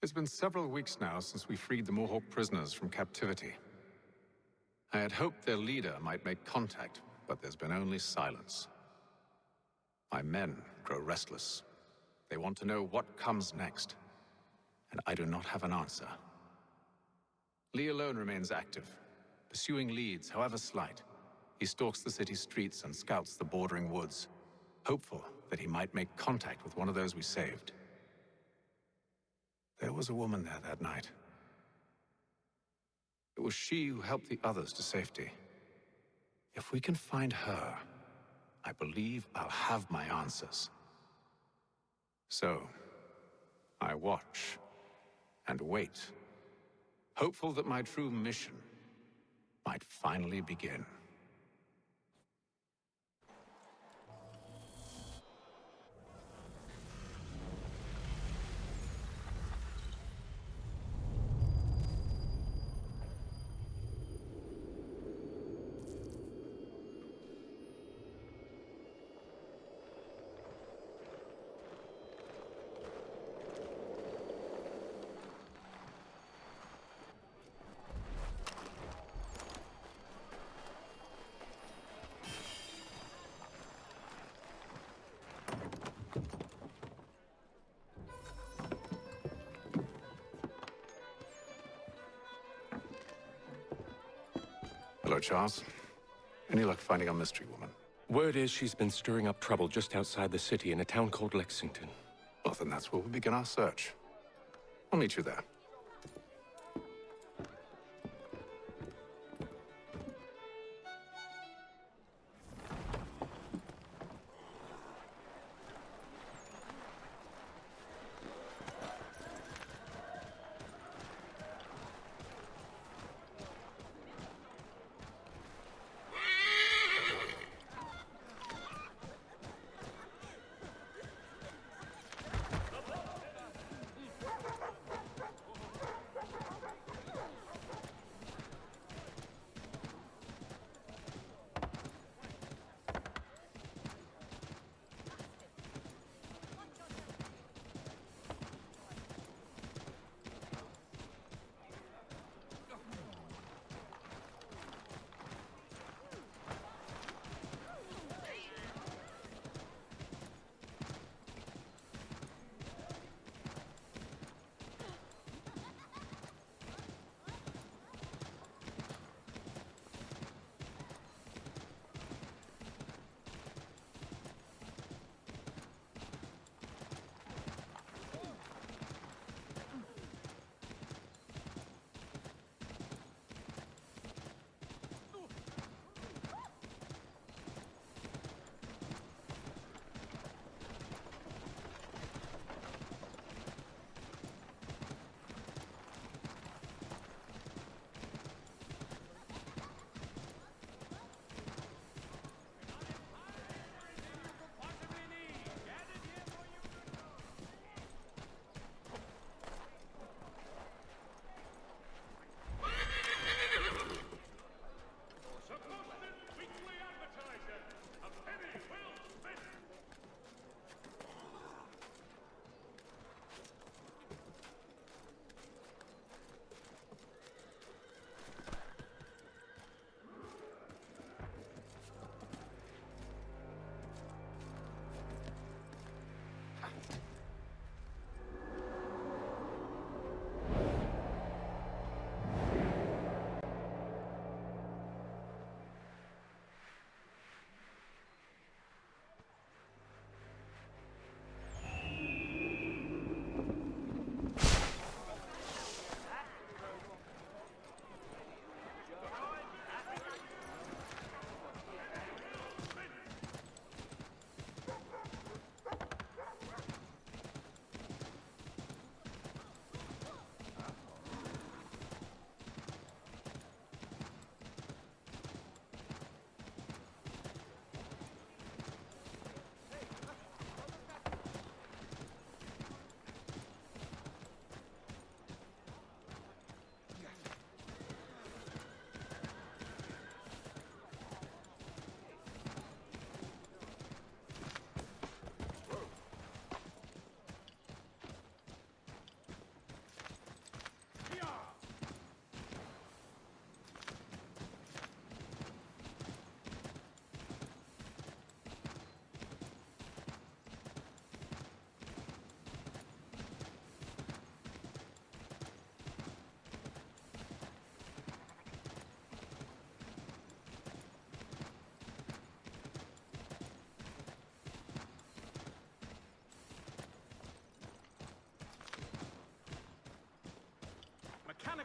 It's been several weeks now since we freed the Mohawk prisoners from captivity. I had hoped their leader might make contact, but there's been only silence. My men grow restless. They want to know what comes next, and I do not have an answer. Lee alone remains active, pursuing leads, however slight. He stalks the city streets and scouts the bordering woods, hopeful that he might make contact with one of those we saved. There was a woman there that night. It was she who helped the others to safety. If we can find her, I believe I'll have my answers. So, I watch and wait, hopeful that my true mission might finally begin. Hello, Charles. Any luck finding our mystery woman? Word is she's been stirring up trouble just outside the city in a town called Lexington. Well, then that's where we begin our search. I'll meet you there.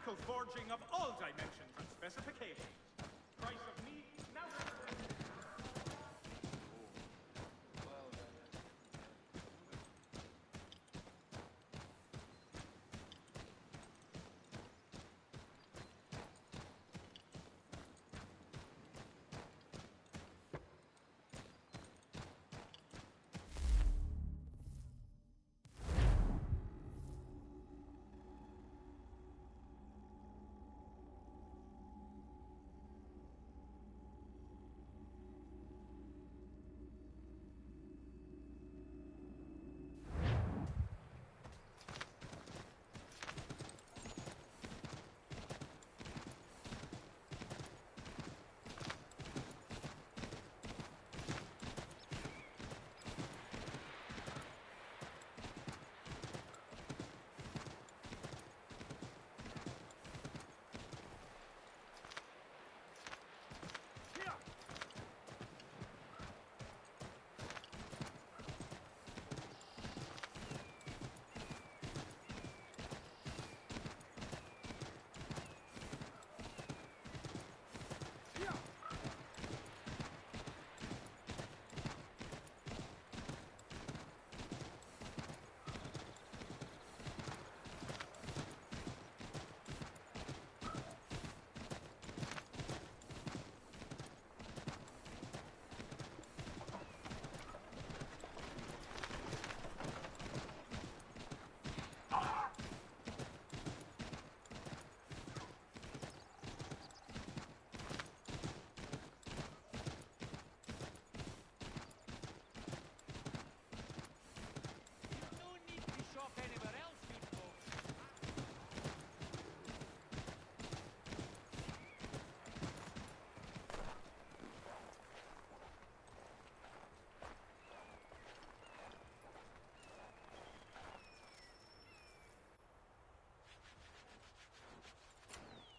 mechanical forging of all dimensions and specifications. Price of meat now.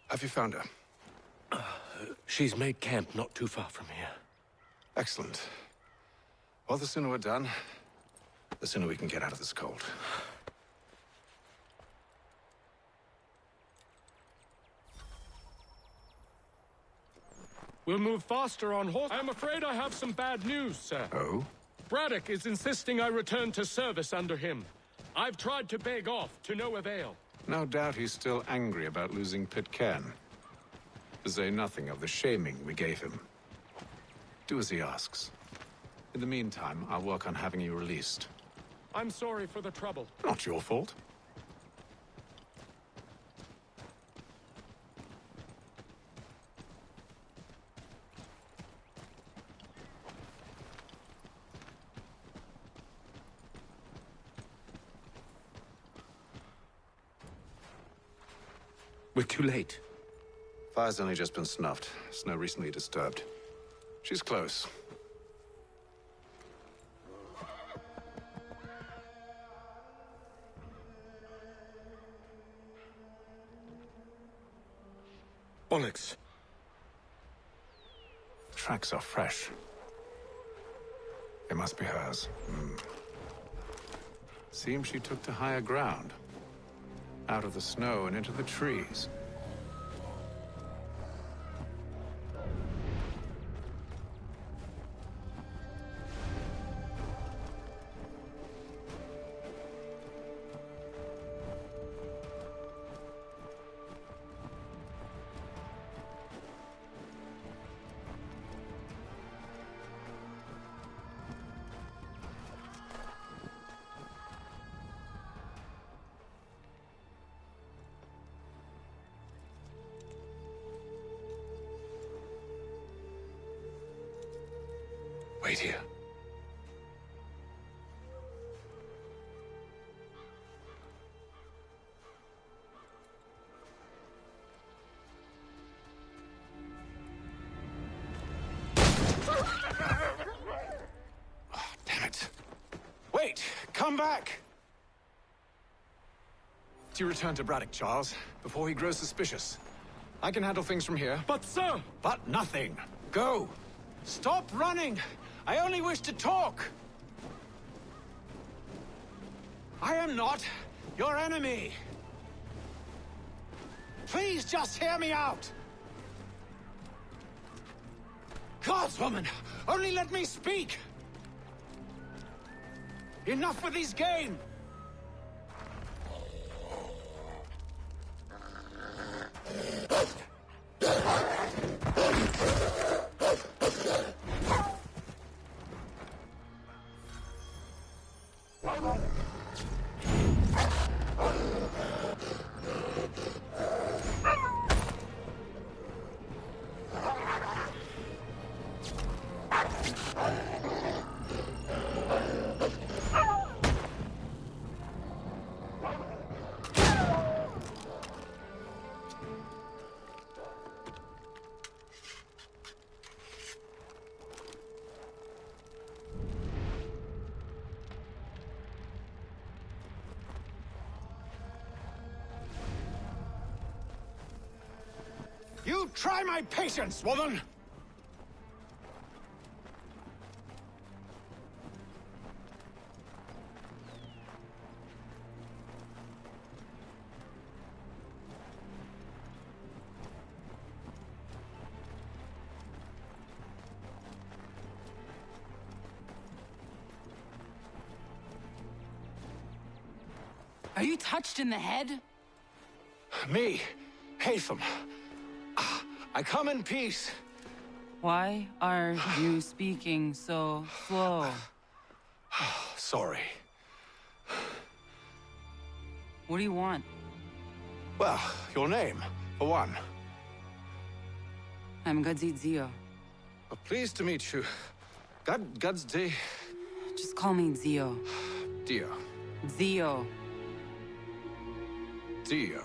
Have you found her? She's made camp not too far from here. Excellent. Well, the sooner we're done, the sooner we can get out of this cold. We'll move faster on horse. I'm afraid I have some bad news, sir. Oh? Braddock is insisting I return to service under him. I've tried to beg off, to no avail. No doubt he's still angry about losing Pitcairn. To say nothing of the shaming we gave him. Do as he asks. In the meantime, I'll work on having you released. I'm sorry for the trouble. Not your fault. We're too late. Fire's only just been snuffed. Snow recently disturbed. She's close. Bollocks. The tracks are fresh. They must be hers. Seems she took to higher ground. Out of the snow and into the trees. Wait here. Oh, damn it. Wait! Come back! Do you return to Braddock, Charles, before he grows suspicious? I can handle things from here. But, sir! But nothing. Go! Stop running! I only wish to talk! I am not your enemy! Please just hear me out! Gods, woman! Only let me speak! Enough with these games! You try my patience, woman! Are you touched in the head? Me, Haytham. I come in peace. Why are you speaking so slow? Sorry. What do you want? Well, your name, for one. I'm Gadzit Zio. Pleased to meet you. Gadsdi. Just call me Zio. Dio. Zio. Dio.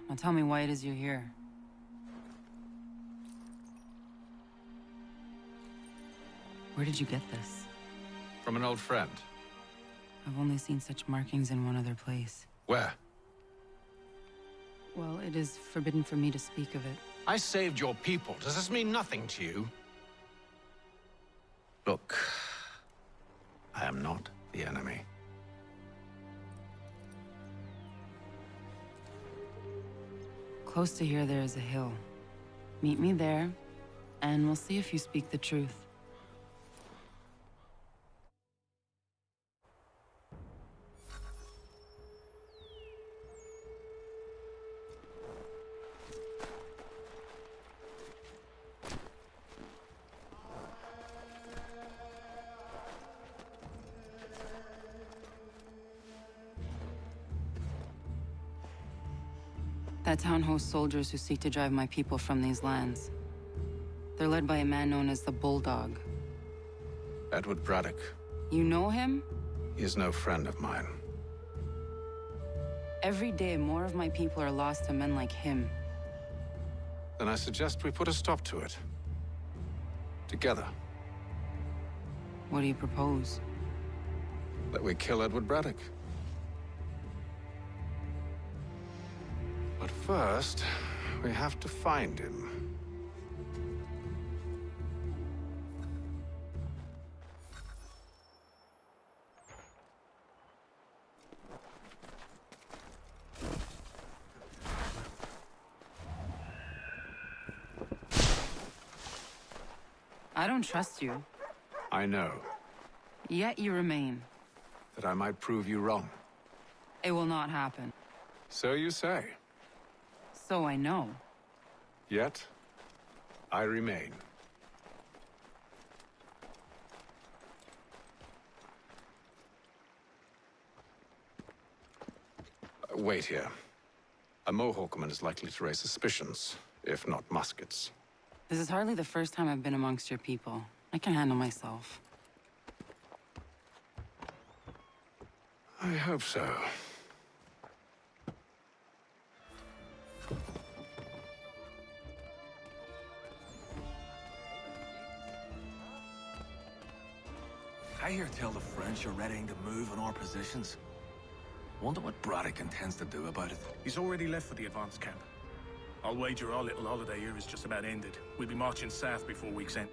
Now tell me why it is you're here. Where did you get this? From an old friend. I've only seen such markings in one other place. Where? Well, it is forbidden for me to speak of it. I saved your people. Does this mean nothing to you? Look, I am not the enemy. Close to here, there is a hill. Meet me there, and we'll see if you speak the truth. That town hosts soldiers who seek to drive my people from these lands. They're led by a man known as the Bulldog. Edward Braddock. You know him? He is no friend of mine. Every day, more of my people are lost to men like him. Then I suggest we put a stop to it. Together. What do you propose? That we kill Edward Braddock. But first, we have to find him. I don't trust you. I know Yet you remain. that I might prove you wrong. It will not happen. So you say. So I know. Yet, I remain. Wait here. A Mohawkman is likely to raise suspicions, if not muskets. This is hardly the first time I've been amongst your people. I can handle myself. I hope so. I hear tell the French are readying to move on our positions. Wonder what Braddock intends to do about it. He's already left for the advance camp. I'll wager our little holiday here is just about ended. We'll be marching south before week's end.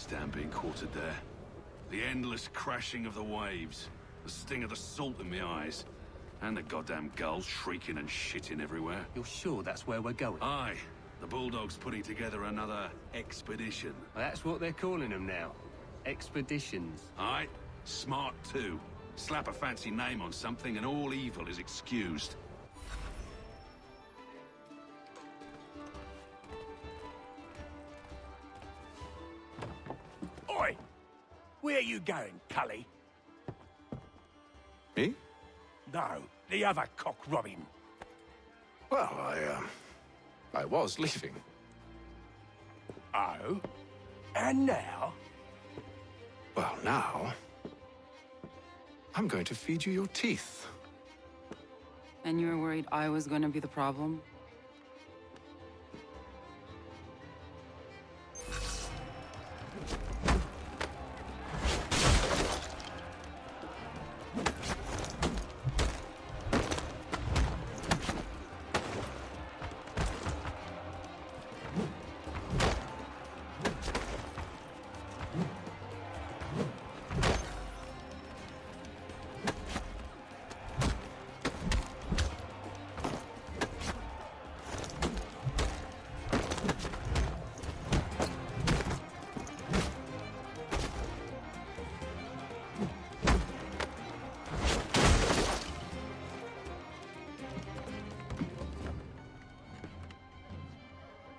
stand being quartered there. The endless crashing of the waves, the sting of the salt in my eyes, and the goddamn gulls shrieking and shitting everywhere. You're sure that's where we're going? Aye. The Bulldog's putting together another expedition. Well, that's what they're calling them now. Expeditions. Aye. Smart too. Slap a fancy name on something and all evil is excused. Oi! Where you going, Cully? Me? No, the other cock Robin. Well, I was leaving. Oh? And now? Well, now... I'm going to feed you your teeth. And you were worried I was going to be the problem?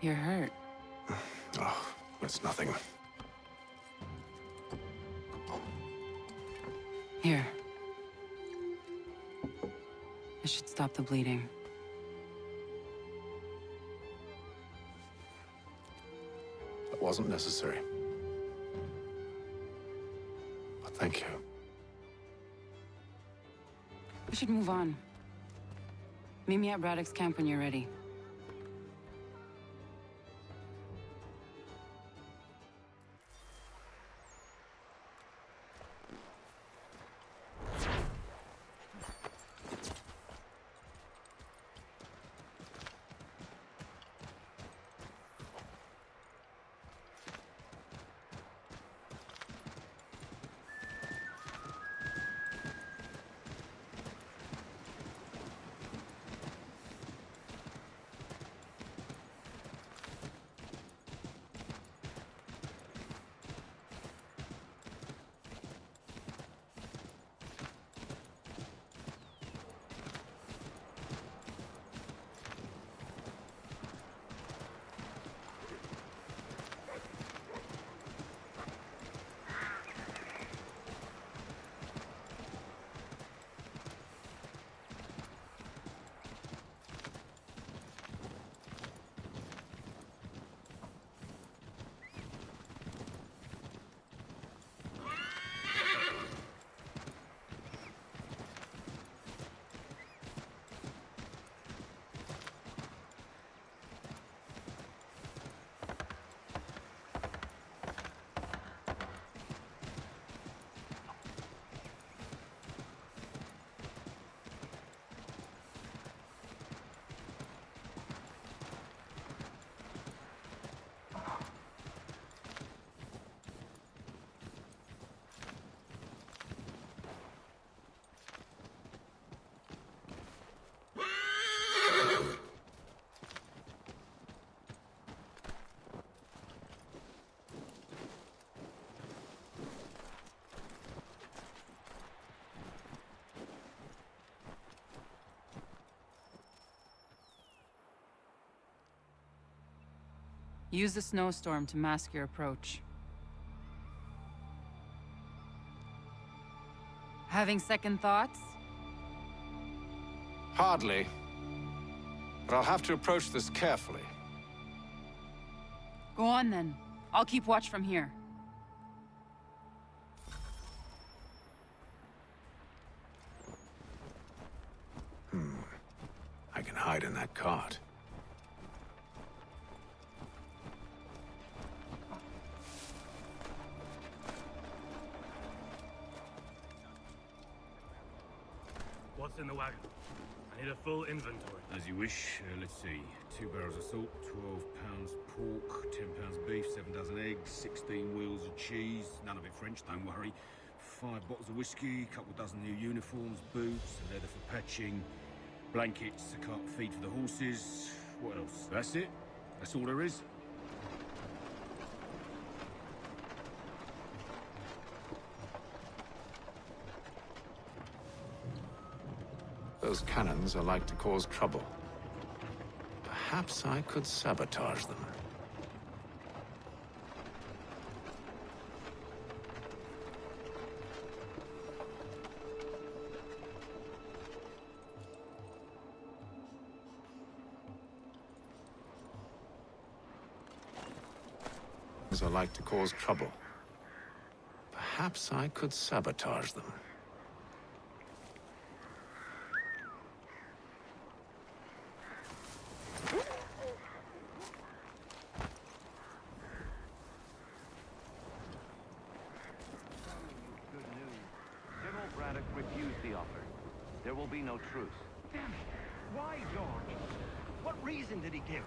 You're hurt. Oh, it's nothing. Here. This should stop the bleeding. That wasn't necessary. But thank you. We should move on. Meet me at Braddock's camp when you're ready. Use the snowstorm to mask your approach. Having second thoughts? Hardly. But I'll have to approach this carefully. Go on then. I'll keep watch from here. I can hide in that cart. What's in the wagon? I need a full inventory. As you wish. Let's see. 2 barrels of salt, 12 pounds pork, 10 pounds beef, beef, 7 dozen eggs, 16 wheels of cheese, none of it French, don't worry. 5 bottles of whiskey, couple dozen new uniforms, boots, leather for patching, blankets, a cart feed for the horses. What else? That's it? That's all there is? Those cannons are like to cause trouble. Perhaps I could sabotage them. Are like to cause trouble. Perhaps I could sabotage them. Good news. General Braddock refused the offer. There will be no truce. Damn it! Why, George? What reason did he give?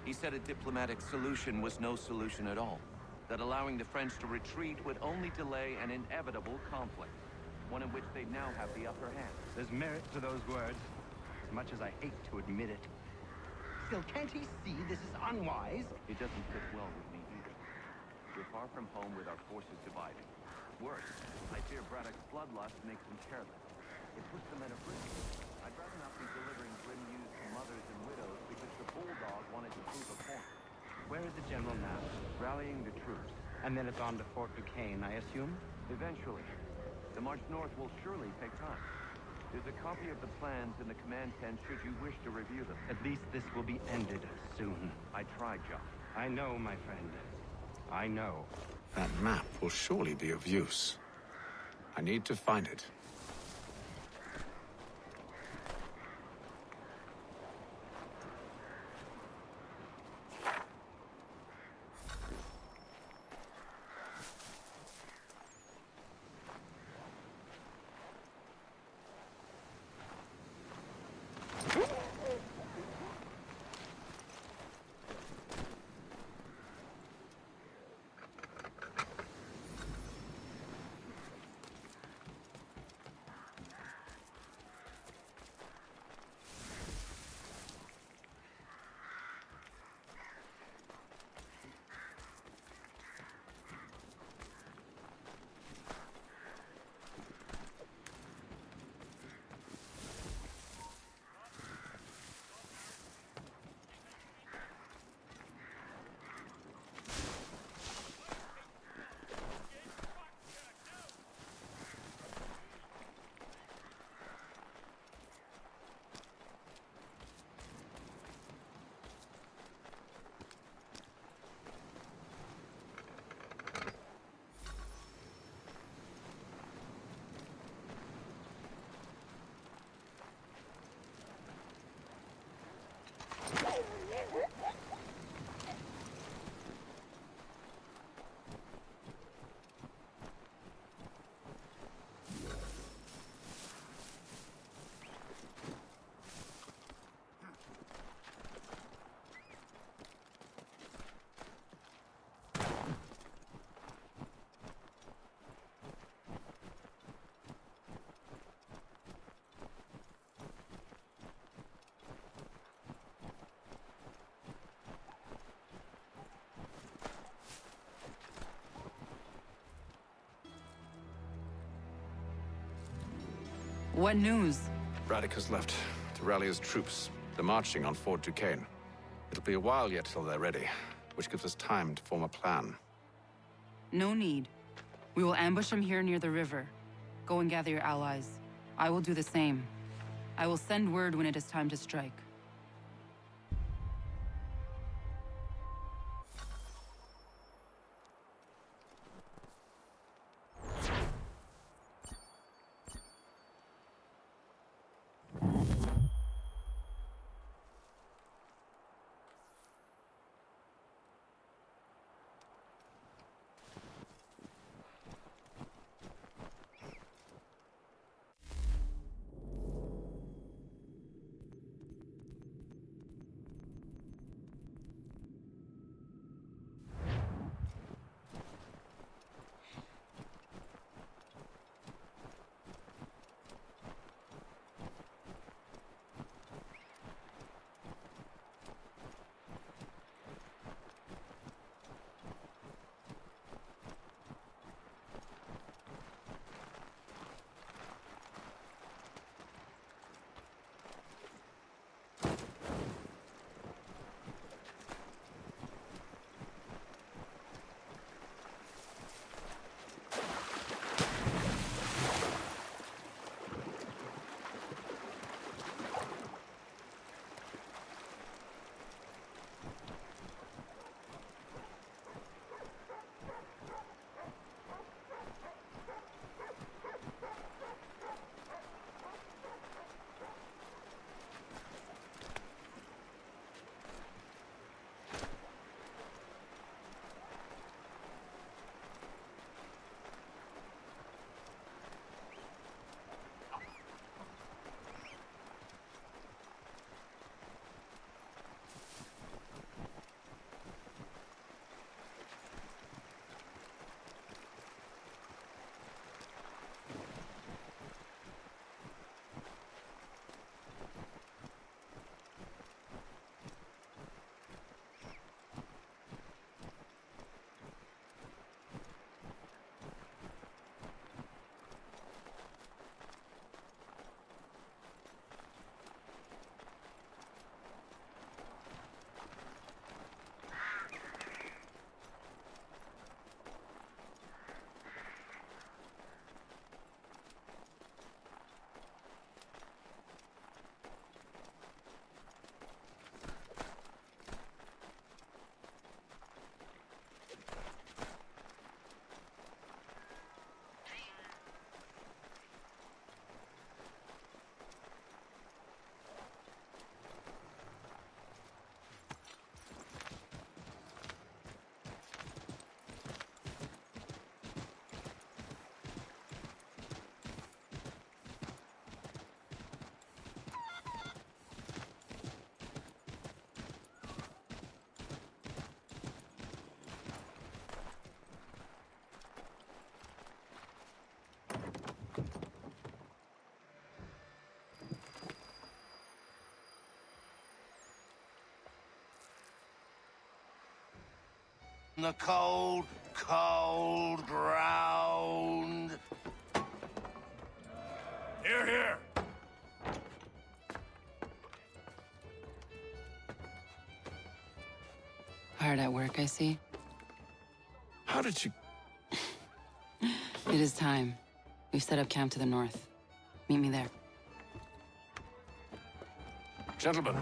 He said a diplomatic solution was no solution at all. That allowing the French to retreat would only delay an inevitable conflict. One in which they now have the upper hand. There's merit to those words, as much as I hate to admit it. Still, can't he see this is unwise? It doesn't fit well with me either. We're far from home with our forces divided. Worse, I fear Braddock's bloodlust makes them careless. It puts them at a risk. I'd rather not be delivering grim news to mothers and widows because the bulldog wanted to prove a point. Where is the general now? Rallying the troops. And then it's on to Fort Duquesne, I assume? Eventually. The march north will surely take time. There's a copy of the plans in the command tent should you wish to review them. At least this will be ended soon. I tried, John. I know, my friend. I know. That map will surely be of use. I need to find it. What news? Braddock has left to rally his troops. They're marching on Fort Duquesne. It'll be a while yet till they're ready, which gives us time to form a plan. No need. We will ambush them here near the river. Go and gather your allies. I will do the same. I will send word when it is time to strike. the cold, cold ground. Here, here. Hard at work, I see. How did you... It is time. We've set up camp to the north. Meet me there. Gentlemen,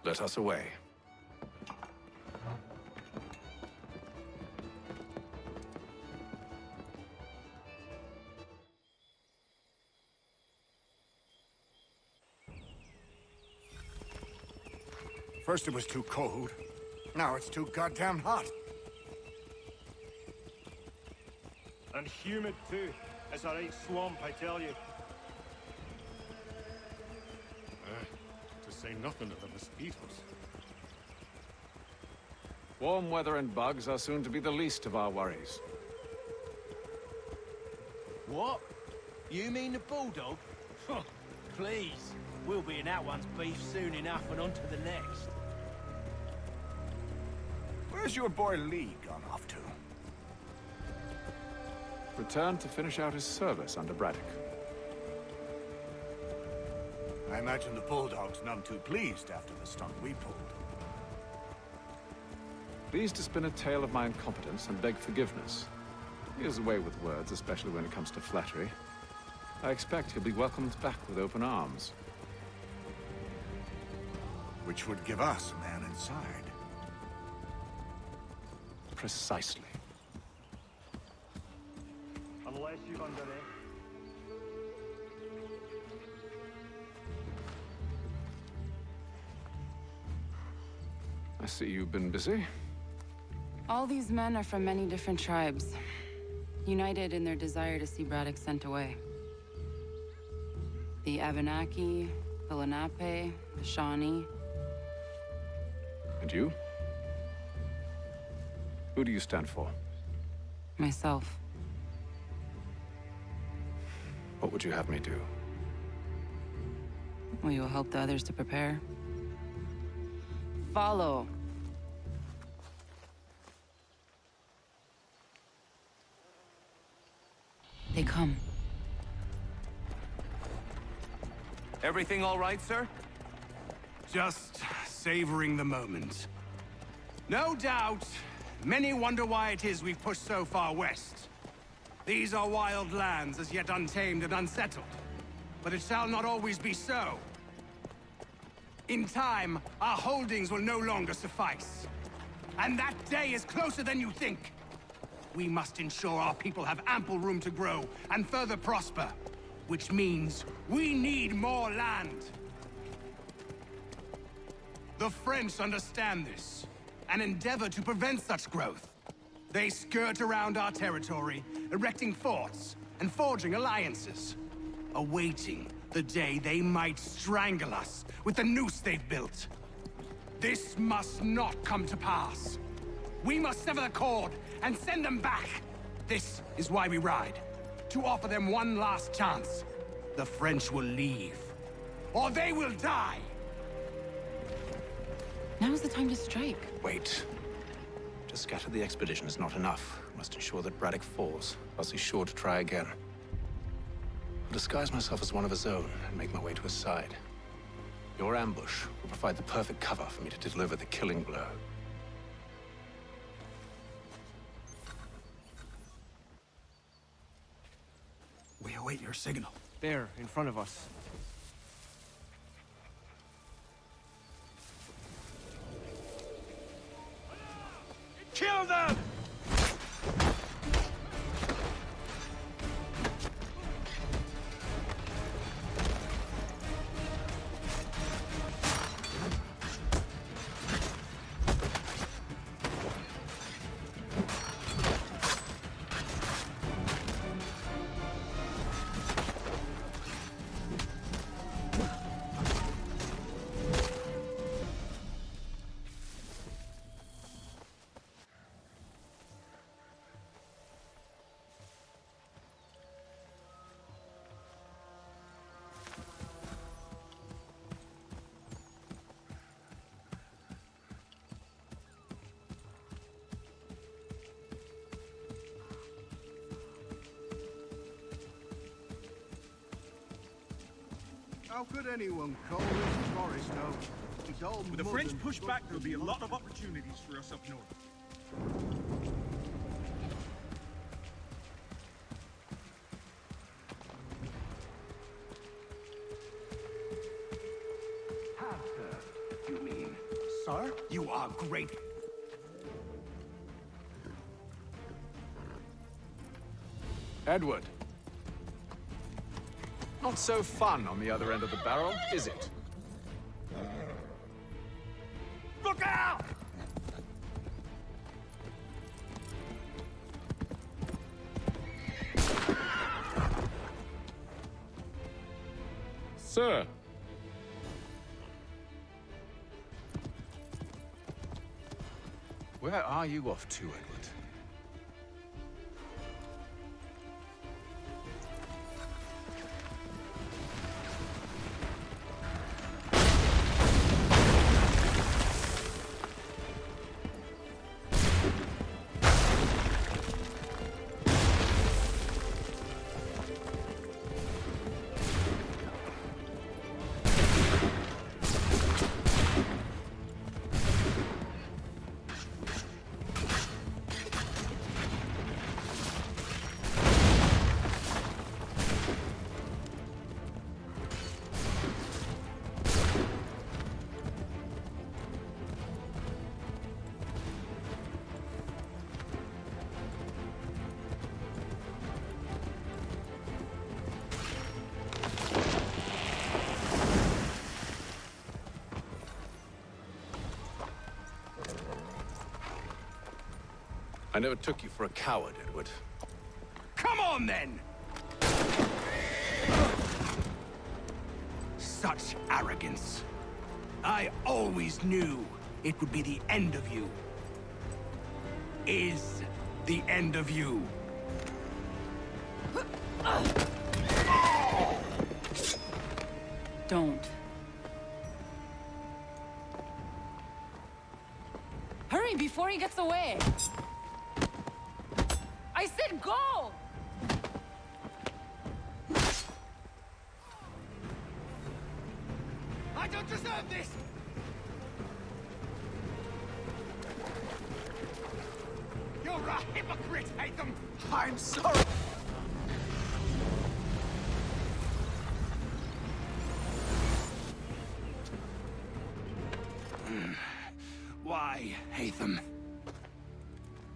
let us away. First it was too cold. Now it's too goddamn hot. And humid too. It's a right swamp, I tell you. To say nothing of the mosquitoes. Warm weather and bugs are soon to be the least of our worries. What? You mean the bulldog? Please. We'll be in that one's beef soon enough and on to the next. Where's your boy Lee gone off to? Returned to finish out his service under Braddock. I imagine the Bulldog's none too pleased after the stunt we pulled. Pleased to spin a tale of my incompetence and beg forgiveness. He has a way with words, especially when it comes to flattery. I expect he'll be welcomed back with open arms. Which would give us a man inside. Precisely. Unless you've under it. I see you've been busy. All these men are from many different tribes, united in their desire to see Braddock sent away. The Abenaki, the Lenape, the Shawnee. And you? Who do you stand for? Myself. What would you have me do? Will you help the others to prepare? Follow. They come. Everything all right, sir? Just savoring the moment. No doubt, many wonder why it is we've pushed so far west. These are wild lands, as yet untamed and unsettled. But it shall not always be so. In time, our holdings will no longer suffice. And that day is closer than you think. We must ensure our people have ample room to grow and further prosper. Which means we need more land. The French understand this, and endeavor to prevent such growth. They skirt around our territory, erecting forts and forging alliances, awaiting the day they might strangle us with the noose they've built. This must not come to pass. We must sever the cord and send them back. This is why we ride, to offer them one last chance. The French will leave, or they will die. Now's the time to strike. Wait. To scatter the expedition is not enough. We must ensure that Braddock falls, else he's sure to try again. I'll disguise myself as one of his own and make my way to his side. Your ambush will provide the perfect cover for me to deliver the killing blow. We await your signal. There, in front of us. Kill them! How could anyone call this forest home? It's all With the mud French and pushback, dust there'll be a and lot of mountain. opportunities for us up north. You mean? Sir? You are great. Edward. Not so fun on the other end of the barrel, is it? Look out! Sir. Where are you off to, Edward? I never took you for a coward, Edward. Come on, then! Such arrogance. I always knew it would be the end of you. Is the end of you. Don't. Hurry before he gets away! I said go! I don't deserve this! You're a hypocrite, Hatham! I'm sorry! Why, Hatham?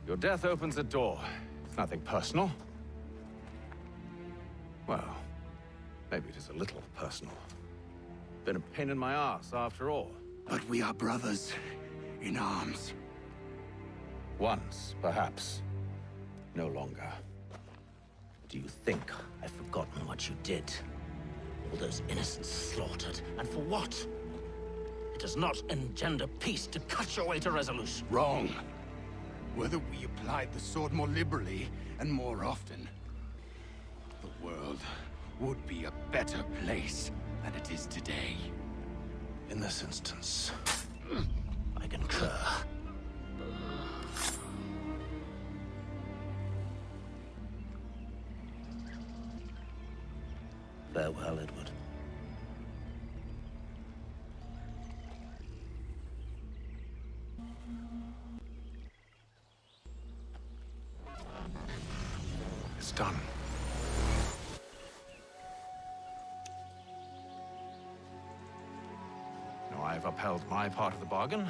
Your death opens a door. It's nothing personal. Well, maybe it is a little personal. Been a pain in my ass, after all. But we are brothers in arms. Once, perhaps. No longer. Do you think I've forgotten what you did? All those innocents slaughtered, and for what? It does not engender peace to cut your way to resolution. Wrong. Whether we applied the sword more liberally and more often, the world would be a better place than it is today. In this instance, I concur. Farewell, Edward. It's done. Now I've upheld my part of the bargain.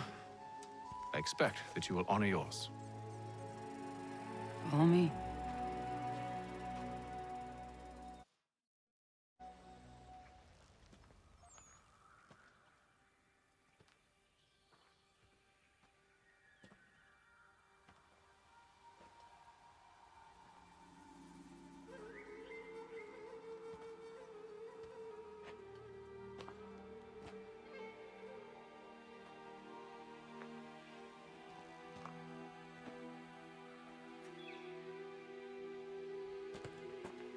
I expect that you will honor yours. Follow me.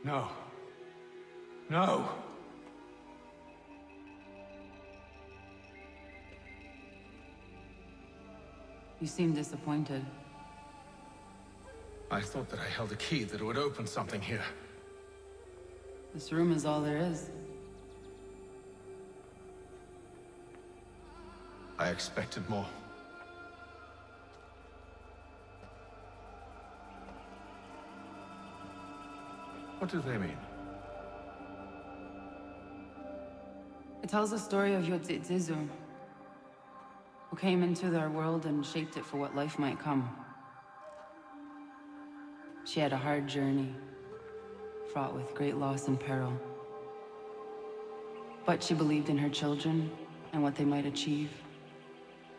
No. No! You seem disappointed. I thought that I held a key that would open something here. This room is all there is. I expected more. What do they mean? It tells the story of Yotzitzizu, who came into their world and shaped it for what life might come. She had a hard journey, fraught with great loss and peril. But she believed in her children and what they might achieve.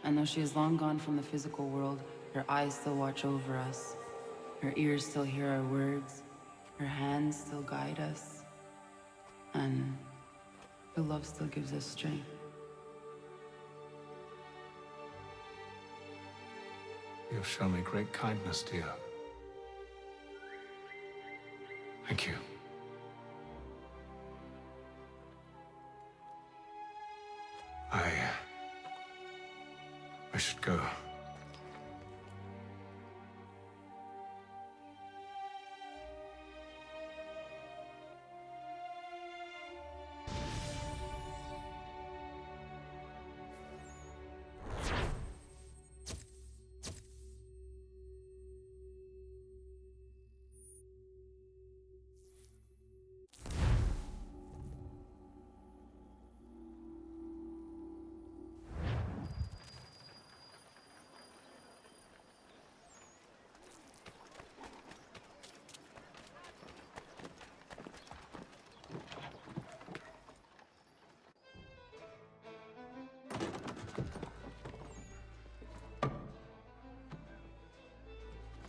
And though she is long gone from the physical world, her eyes still watch over us. Her ears still hear our words. Her hands still guide us. And her love still gives us strength. You have shown me great kindness, dear. Thank you. I should go.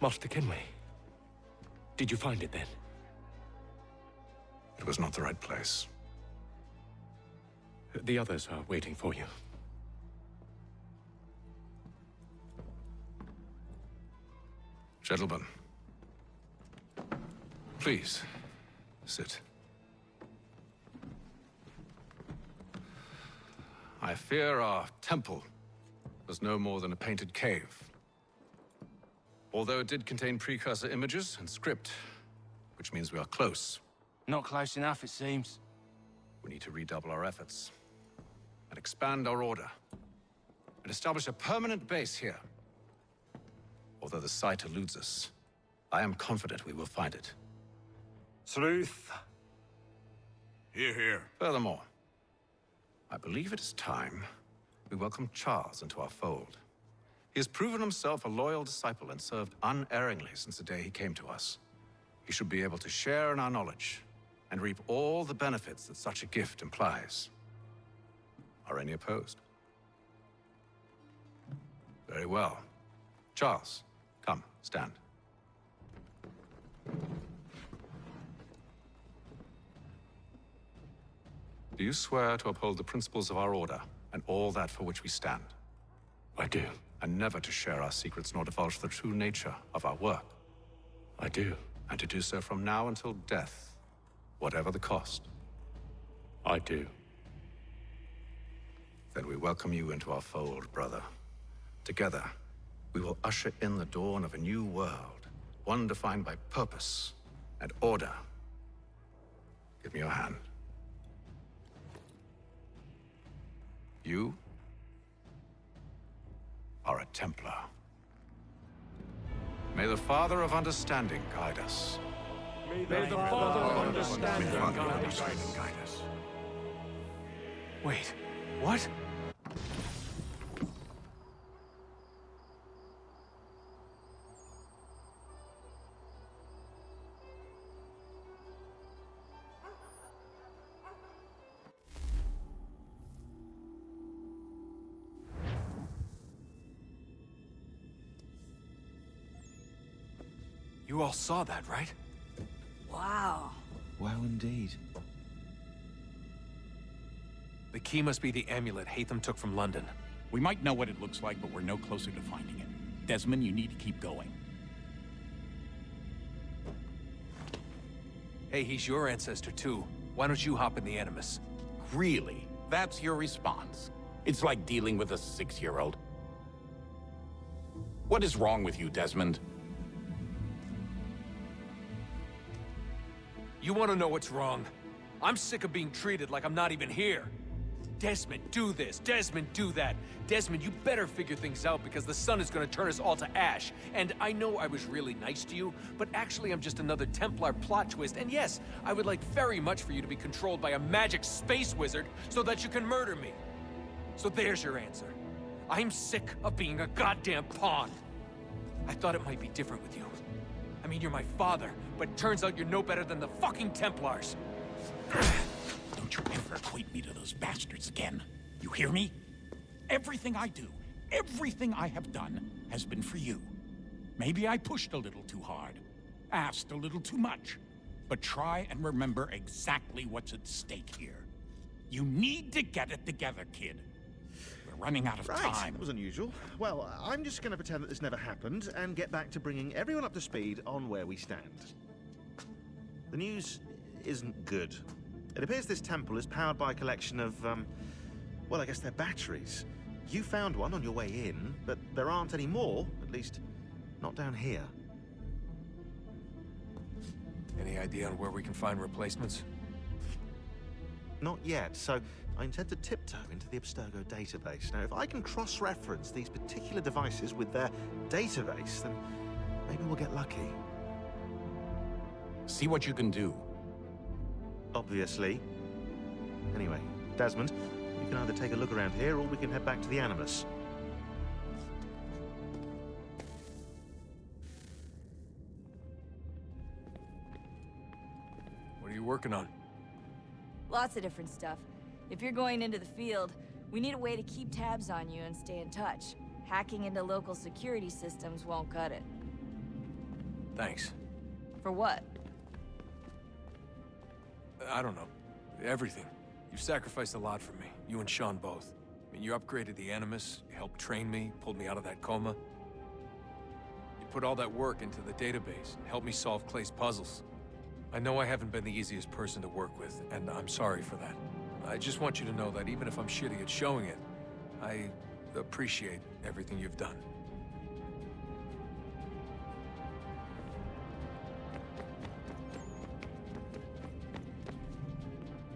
Master Kenway. Did you find it then? It was not the right place. The others are waiting for you. Gentlemen, please, sit. I fear our temple was no more than a painted cave. Although it did contain precursor images and script, which means we are close. Not close enough, it seems. We need to redouble our efforts and expand our order and establish a permanent base here. Although the site eludes us, I am confident we will find it. Truth. Hear, hear. Furthermore, I believe it is time we welcome Charles into our fold. He has proven himself a loyal disciple and served unerringly since the day he came to us. He should be able to share in our knowledge and reap all the benefits that such a gift implies. Are any opposed? Very well. Charles, come, stand. Do you swear to uphold the principles of our order and all that for which we stand? I do. And never to share our secrets nor divulge the true nature of our work? I do. And to do so from now until death, whatever the cost? I do. Then we welcome you into our fold, brother. Together, we will usher in the dawn of a new world, one defined by purpose and order. Give me your hand. You are a Templar. May the Father of Understanding guide us. May the Father of Understanding guide us. Wait, what? You all saw that, right? Wow. Wow, indeed. The key must be the amulet Hatham took from London. We might know what it looks like, but we're no closer to finding it. Desmond, you need to keep going. Hey, he's your ancestor too. Why don't you hop in the Animus? Really? That's your response? It's like dealing with a 6-year-old. What is wrong with you, Desmond? You want to know what's wrong? I'm sick of being treated like I'm not even here. Desmond, do this. Desmond, do that. Desmond, you better figure things out because the sun is gonna turn us all to ash. And I know I was really nice to you, but actually I'm just another Templar plot twist. And yes, I would like very much for you to be controlled by a magic space wizard so that you can murder me. So there's your answer. I'm sick of being a goddamn pawn. I thought it might be different with you. I mean, you're my father, but turns out you're no better than the fucking Templars. Don't you ever equate me to those bastards again. You hear me? Everything I do, everything I have done, has been for you. Maybe I pushed a little too hard, asked a little too much, but try and remember exactly what's at stake here. You need to get it together, kid. We're running out of time. That was unusual. Well, I'm just going to pretend that this never happened and get back to bringing everyone up to speed on where we stand. The news isn't good. It appears this temple is powered by a collection of, well, I guess they're batteries. You found one on your way in, but there aren't any more, at least not down here. Any idea on where we can find replacements? Not yet, so I intend to tiptoe into the Abstergo database. Now, if I can cross-reference these particular devices with their database, then maybe we'll get lucky. See what you can do. Obviously. Anyway, Desmond, you can either take a look around here or we can head back to the Animus. What are you working on? Lots of different stuff. If you're going into the field, we need a way to keep tabs on you and stay in touch. Hacking into local security systems won't cut it. Thanks. For what? I don't know. Everything. You've sacrificed a lot for me. You and Sean both. I mean, you upgraded the Animus, you helped train me, pulled me out of that coma. You put all that work into the database, and helped me solve Clay's puzzles. I know I haven't been the easiest person to work with, and I'm sorry for that. I just want you to know that even if I'm shitty at showing it, I appreciate everything you've done.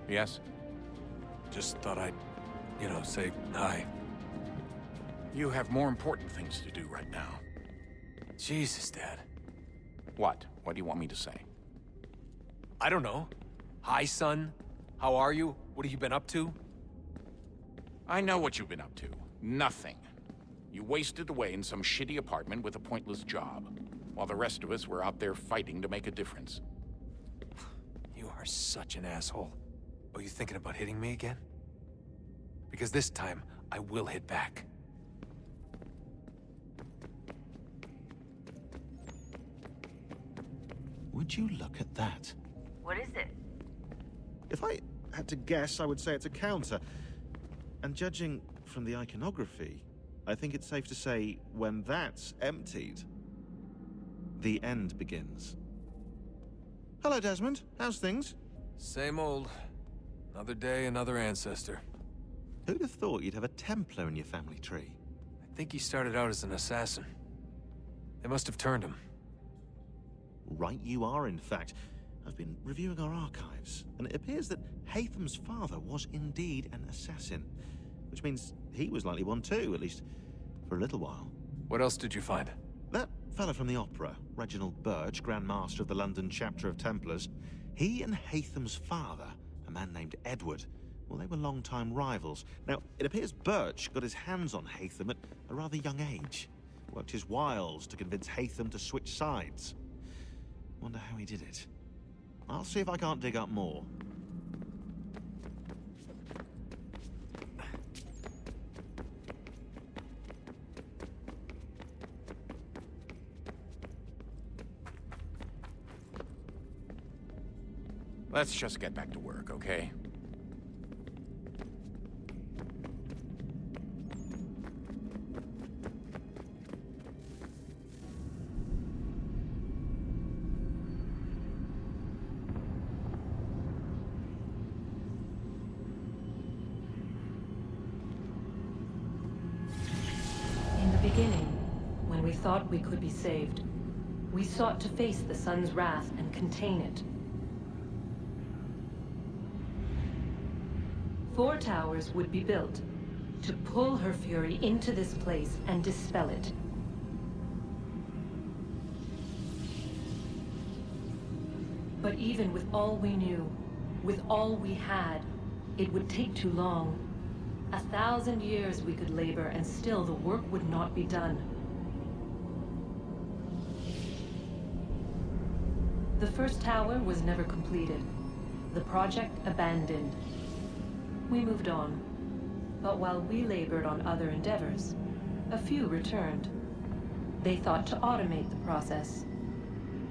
Yes? Just thought I'd, say hi. You have more important things to do right now. Jesus, Dad. What? What do you want me to say? I don't know. Hi, son. How are you? What have you been up to? I know what you've been up to. Nothing. You wasted away in some shitty apartment with a pointless job, while the rest of us were out there fighting to make a difference. You are such an asshole. Are you thinking about hitting me again? Because this time, I will hit back. Would you look at that? What is it? If I had to guess, I would say it's a counter. And judging from the iconography, I think it's safe to say when that's emptied, the end begins. Hello, Desmond. How's things? Same old. Another day, another ancestor. Who'd have thought you'd have a Templar in your family tree? I think he started out as an assassin. They must have turned him. Right you are, in fact. I've been reviewing our archives, and it appears that Haytham's father was indeed an assassin. Which means he was likely one too, at least for a little while. What else did you find? That fella from the opera, Reginald Birch, Grand Master of the London chapter of Templars, he and Haytham's father, a man named Edward, well, they were long-time rivals. Now, it appears Birch got his hands on Haytham at a rather young age. Worked his wiles to convince Haytham to switch sides. Wonder how he did it. I'll see if I can't dig up more. Let's just get back to work, okay? In the beginning, when we thought we could be saved, we sought to face the sun's wrath and contain it. 4 towers would be built to pull her fury into this place and dispel it. But even with all we knew, with all we had, it would take too long. 1,000 years we could labor and still the work would not be done. The first tower was never completed. The project abandoned. We moved on. But while we labored on other endeavors, a few returned. They thought to automate the process.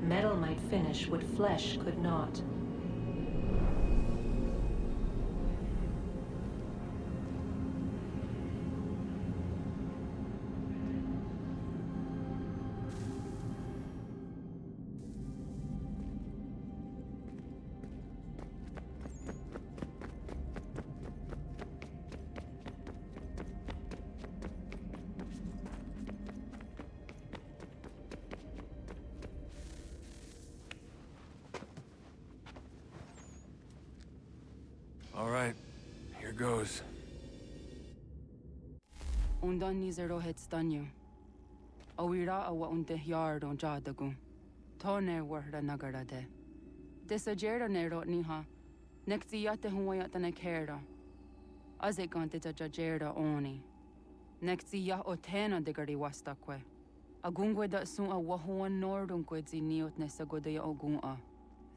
Metal might finish what flesh could not. All right, here goes. Undan nizero het stanyu. Awira awa unte yard on jadagu. Tone warda nagarade. Desajera nero niha. Nekti yate huwayat na kera. Azekante jajera oni. Nekti ya otena degari wastakwe. Agungwe da sun a wahuan nordun kwedzi niot nesagodaya ogun'a.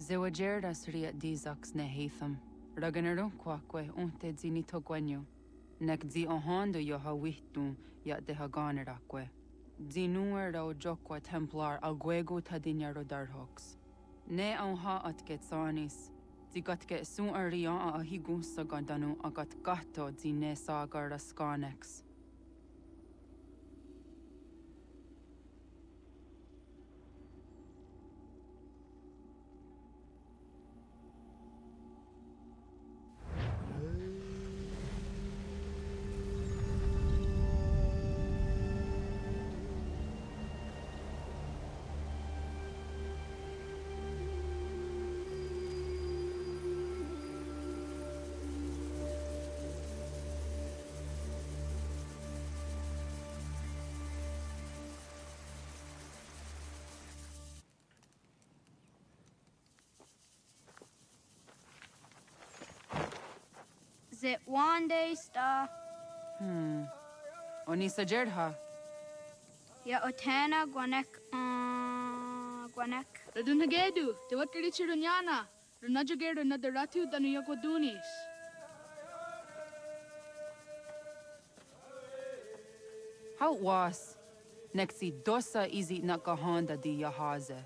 Zewajerda sriat dizax ne hatham. Raganero kwakwe unte zini togwanyo. Nek zi ohando yo hawihtun ya de haganerakwe. Zinuer rao jokwa templar agwego tadinyaro darhox. Ne onha atket sanis. Zigatke sun arian a higun sagandanu agat gato zine sagar raskanex. Zit one day star. Oni sajerha. Ya otena gwanek gwanek. Radunagedu, te wat kirichirunyana. Runajagedu na the ratu danu yakodunis. How was? Nexi dosa izi nakahanda di yahaze.